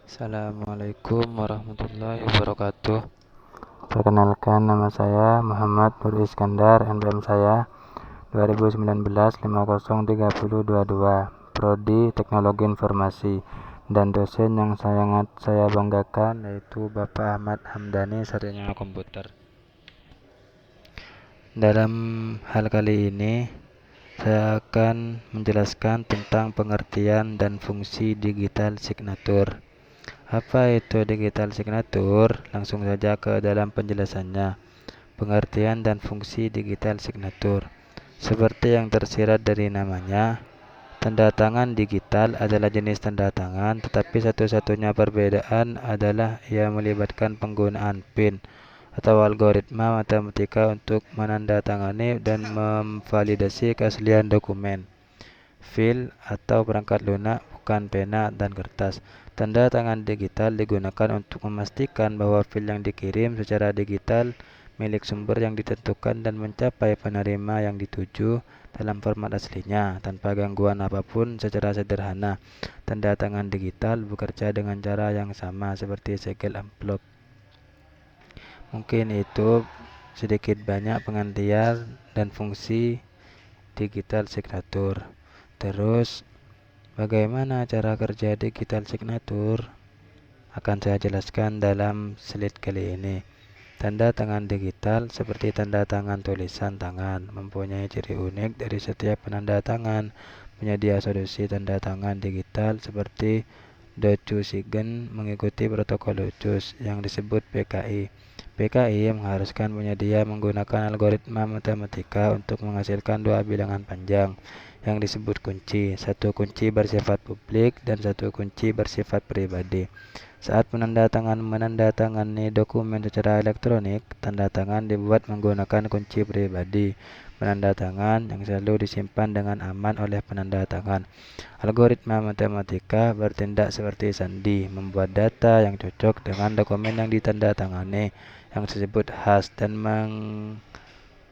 Assalamualaikum warahmatullahi wabarakatuh. Perkenalkan, nama saya Muhammad Nur Iskandar, NPM saya 2019 503022, Prodi Teknologi Informasi, dan dosen yang sangat saya banggakan yaitu Bapak Ahmad Hamdani, sarjana komputer. Dalam hal kali ini saya akan menjelaskan tentang pengertian dan fungsi digital signature. Apa itu digital signature? Langsung saja ke dalam penjelasannya. Pengertian dan fungsi digital signature. Seperti yang tersirat dari namanya, tanda tangan digital adalah jenis tanda tangan, tetapi satu-satunya perbedaan adalah ia melibatkan penggunaan PIN atau algoritma matematika untuk menandatangani dan memvalidasi keaslian dokumen. Fil atau perangkat lunak, bukan pena dan kertas. Tanda tangan digital digunakan untuk memastikan bahwa fil yang dikirim secara digital milik sumber yang ditentukan dan mencapai penerima yang dituju dalam format aslinya tanpa gangguan apapun. Secara sederhana, tanda tangan digital bekerja dengan cara yang sama seperti segel amplop. Mungkin itu sedikit banyak pengertian dan fungsi digital signature. Terus, bagaimana cara kerja digital signature? Akan saya jelaskan dalam slide kali ini. Tanda tangan digital seperti tanda tangan tulisan tangan mempunyai ciri unik dari setiap penanda tangan. Penyedia solusi tanda tangan digital seperti DocuSign mengikuti protokol UCUS yang disebut PKI. PKI mengharuskan penyedia menggunakan algoritma matematika untuk menghasilkan dua bilangan panjang yang disebut kunci. Satu kunci bersifat publik dan satu kunci bersifat pribadi. Saat menandatangani dokumen secara elektronik, tanda tangan dibuat menggunakan kunci pribadi penanda tangan yang selalu disimpan dengan aman oleh penanda tangan. Algoritma matematika bertindak seperti sandi, membuat data yang cocok dengan dokumen yang ditandatangani yang disebut hash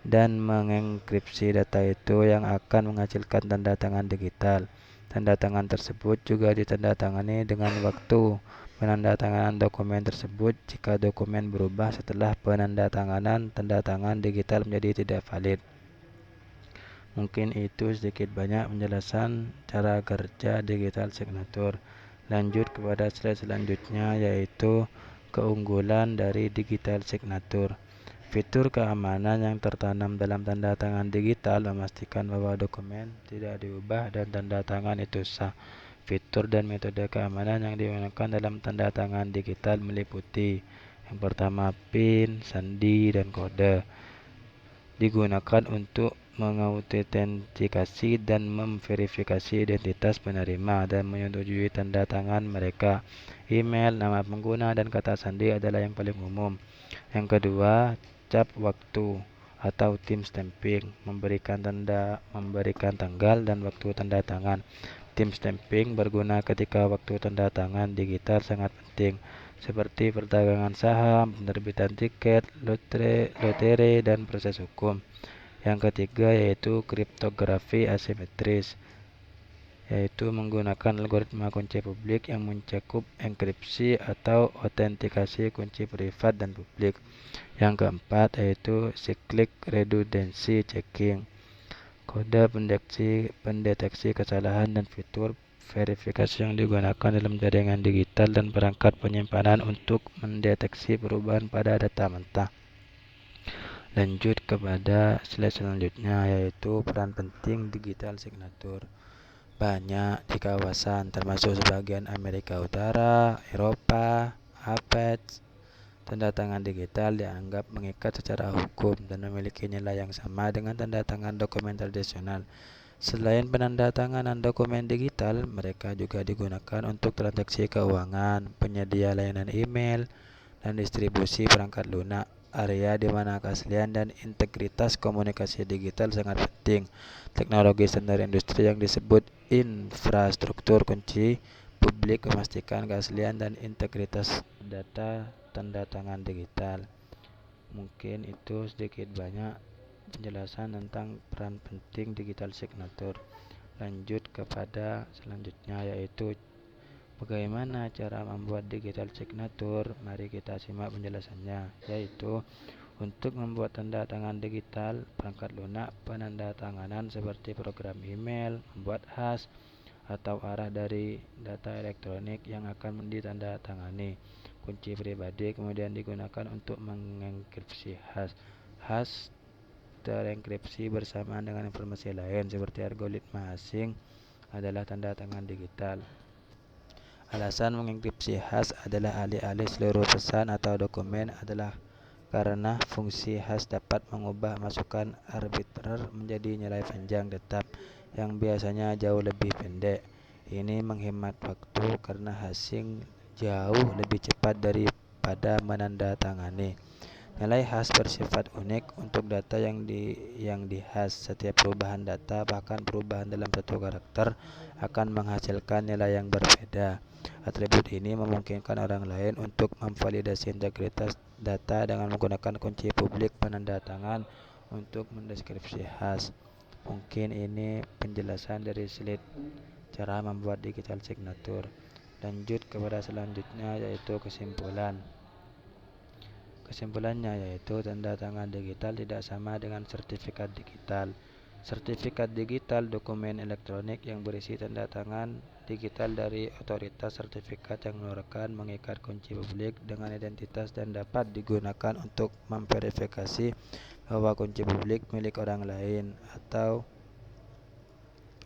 dan mengenkripsi data itu yang akan menghasilkan tanda tangan digital. Tanda tangan tersebut juga ditandatangani dengan waktu penandatanganan dokumen tersebut. Jika dokumen berubah setelah penandatanganan, tanda tangan digital menjadi tidak valid. Mungkin itu sedikit banyak penjelasan cara kerja digital signature. Lanjut kepada slide selanjutnya, yaitu keunggulan dari digital signature. Fitur keamanan yang tertanam dalam tanda tangan digital memastikan bahwa dokumen tidak diubah dan tanda tangan itu sah. Fitur dan metode keamanan yang digunakan dalam tanda tangan digital meliputi yang pertama PIN, sandi, dan kode. Digunakan untuk mengautentikasi dan memverifikasi identitas penerima dan menyetujui tanda tangan mereka. Email, nama pengguna, dan kata sandi adalah yang paling umum. Yang kedua, cap waktu atau tim stamping memberikan tanggal dan waktu tanda tangan. Tim stamping berguna ketika waktu tanda tangan digital sangat penting, seperti perdagangan saham, penerbitan tiket, lotre, dan proses hukum. Yang ketiga yaitu kriptografi asimetris, yaitu menggunakan algoritma kunci publik yang mencakup enkripsi atau autentikasi kunci privat dan publik. Yang keempat yaitu cyclic redundancy checking, kode pendeteksi kesalahan dan fitur verifikasi yang digunakan dalam jaringan digital dan perangkat penyimpanan untuk mendeteksi perubahan pada data mentah. Lanjut kepada slide selanjutnya, yaitu peran penting digital signature. Banyak di kawasan termasuk sebagian Amerika Utara, Eropa, APEC, tanda tangan digital dianggap mengikat secara hukum dan memiliki nilai yang sama dengan tanda tangan dokumen tradisional. Selain penandatanganan dokumen digital, mereka juga digunakan untuk transaksi keuangan, penyedia layanan email, dan distribusi perangkat lunak, area di mana keaslian dan integritas komunikasi digital sangat penting. Teknologi standar industri yang disebut infrastruktur kunci publik memastikan keaslian dan integritas data tanda tangan digital. Mungkin itu sedikit banyak penjelasan tentang peran penting digital signature. Lanjut kepada selanjutnya, yaitu Bagaimana cara membuat digital signature? Mari kita simak penjelasannya, yaitu untuk membuat tanda tangan digital, perangkat lunak penandatanganan seperti program email, membuat hash atau arah dari data elektronik yang akan ditandatangani. Kunci pribadi kemudian digunakan untuk mengenkripsi hash. Hash terenkripsi bersamaan dengan informasi lain seperti algoritma asing adalah tanda tangan digital. Alasan mengenkripsi hash adalah alih-alih seluruh pesan atau dokumen adalah karena fungsi hash dapat mengubah masukan arbitrer menjadi nilai panjang tetap yang biasanya jauh lebih pendek. Ini menghemat waktu karena hashing jauh lebih cepat daripada menandatangani. Nilai hash bersifat unik untuk data yang dihash. Setiap perubahan data, bahkan perubahan dalam satu karakter, akan menghasilkan nilai yang berbeda. Atribut ini memungkinkan orang lain untuk memvalidasi integritas data dengan menggunakan kunci publik penandatangan untuk mendeskripsi hash. Mungkin ini penjelasan dari slide cara membuat digital signature. Lanjut kepada selanjutnya, yaitu kesimpulan. Kesimpulannya yaitu tanda tangan digital tidak sama dengan sertifikat digital. Sertifikat digital dokumen elektronik yang berisi tanda tangan digital dari otoritas sertifikat yang mengeluarkan mengikat kunci publik dengan identitas dan dapat digunakan untuk memverifikasi bahwa kunci publik milik orang lain atau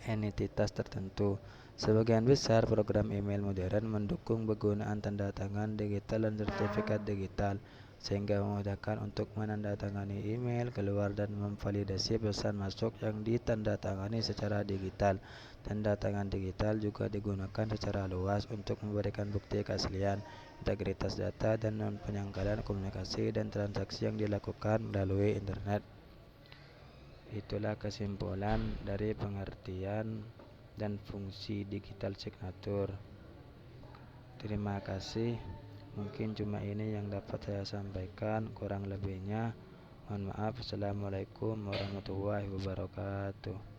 entitas tertentu. Sebagian besar program email modern mendukung penggunaan tanda tangan digital dan sertifikat digital, sehingga memudahkan untuk menandatangani email keluar dan memvalidasi pesan masuk yang ditandatangani secara digital. Tanda tangan digital juga digunakan secara luas untuk memberikan bukti keaslian, integritas data, dan non-penyangkalan komunikasi dan transaksi yang dilakukan melalui internet. Itulah kesimpulan dari pengertian dan fungsi digital signature. Terima kasih. Mungkin cuma ini yang dapat saya sampaikan. Kurang lebihnya mohon maaf. Assalamualaikum warahmatullahi wabarakatuh.